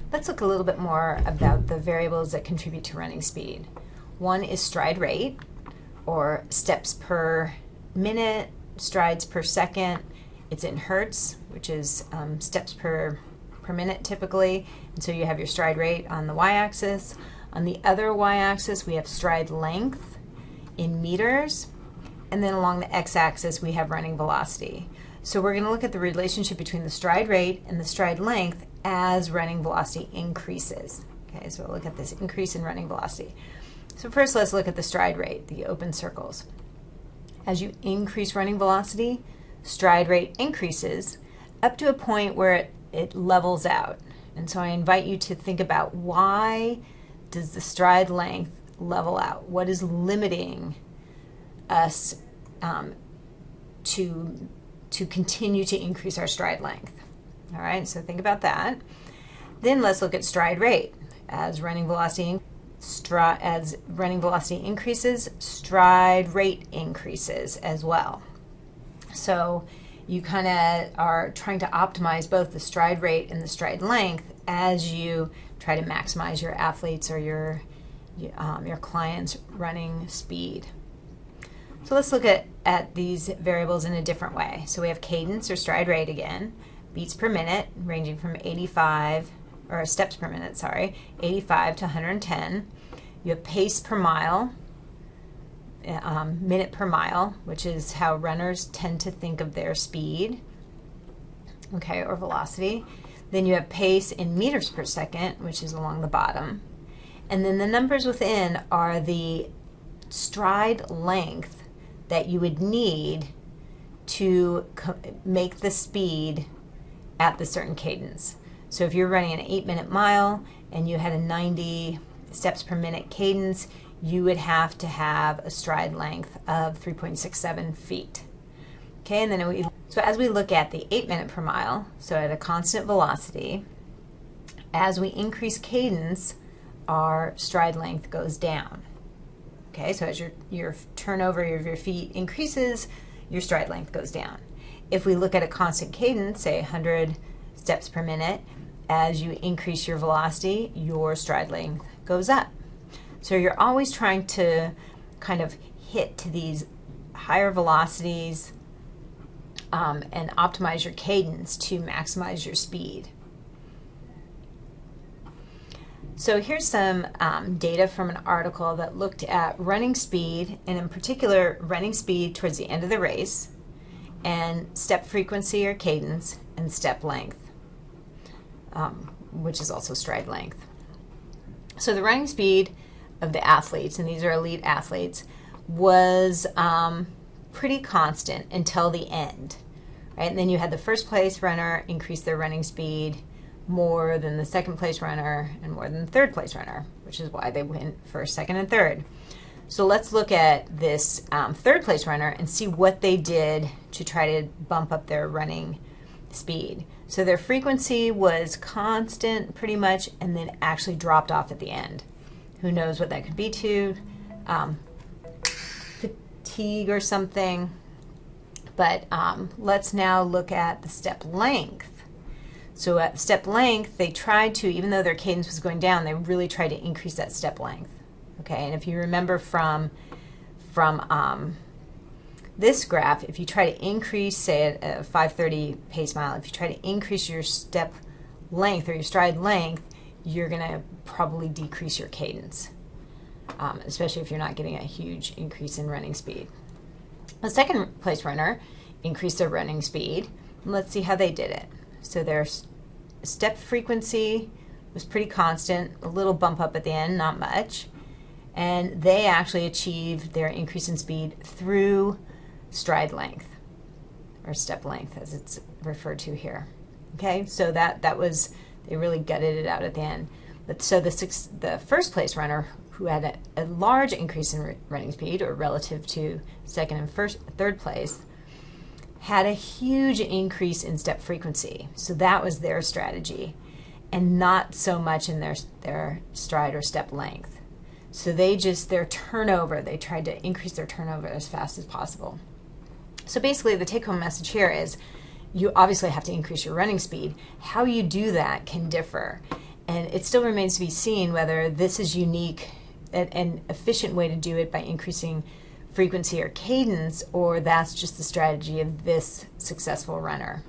Let's look a little bit more about the variables that contribute to running speed. One is stride rate, or steps per minute, strides per second. It's in hertz, which is steps per minute typically. And so you have your stride rate on the y-axis. On the other y-axis, we have stride length in meters. And then along the x-axis, we have running velocity. So we're going to look at the relationship between the stride rate and the stride length as running velocity increases. Okay, so we'll look at this increase in running velocity. So first, let's look at the stride rate, the open circles. As you increase running velocity, stride rate increases up to a point where it levels out. And so I invite you to think about, why does the stride length level out? What is limiting us to continue to increase our stride length? All right, so think about that. Then let's look at stride rate. As running velocity increases, stride rate increases as well. So you kind of are trying to optimize both the stride rate and the stride length as you try to maximize your athletes or your clients' running speed. So let's look at these variables in a different way. So we have cadence, or stride rate again, beats per minute, ranging from 85, or steps per minute, sorry, 85 to 110. You have pace per mile, minute per mile, which is how runners tend to think of their speed, okay, or velocity. Then you have pace in meters per second, which is along the bottom. And then the numbers within are the stride length that you would need to make the speed at the certain cadence. So if you're running an 8-minute mile and you had a 90 steps per minute cadence, you would have to have a stride length of 3.67 feet. Okay, and then so as we look at the 8-minute per mile, so at a constant velocity, as we increase cadence, our stride length goes down. Okay, so as your turnover of your feet increases, your stride length goes down. If we look at a constant cadence, say 100 steps per minute, as you increase your velocity, your stride length goes up. So you're always trying to kind of hit to these higher velocities and optimize your cadence to maximize your speed. So here's some data from an article that looked at running speed, and in particular running speed towards the end of the race, and step frequency or cadence, and step length, which is also stride length. So the running speed of the athletes, and these are elite athletes, was pretty constant until the end, right? And then you had the first place runner increase their running speed more than the second place runner and more than the third place runner, which is why they went first, second, and third. So let's look at this third place runner and see what they did to try to bump up their running speed. So their frequency was constant pretty much, and then actually dropped off at the end. Who knows what that could be to, fatigue or something. But let's now look at the step length. So at step length, they tried to, even though their cadence was going down, they really tried to increase that step length. Okay, and if you remember from this graph, if you try to increase, say at a 5:30 pace mile, if you try to increase your step length or your stride length, you're going to probably decrease your cadence, especially if you're not getting a huge increase in running speed. The second place runner increased their running speed. Let's see how they did it. So their step frequency was pretty constant, a little bump up at the end, not much. And they actually achieved their increase in speed through stride length, or step length as it's referred to here. Okay, so that was, they really gutted it out at the end. But so the first place runner, who had a large increase in running speed, or relative to second and third place, had a huge increase in step frequency. So that was their strategy, and not so much in their stride or step length. So their turnover, they tried to increase their turnover as fast as possible. So basically the take-home message here is, you obviously have to increase your running speed. How you do that can differ. And it still remains to be seen whether this is unique, an efficient way to do it by increasing frequency or cadence, or that's just the strategy of this successful runner.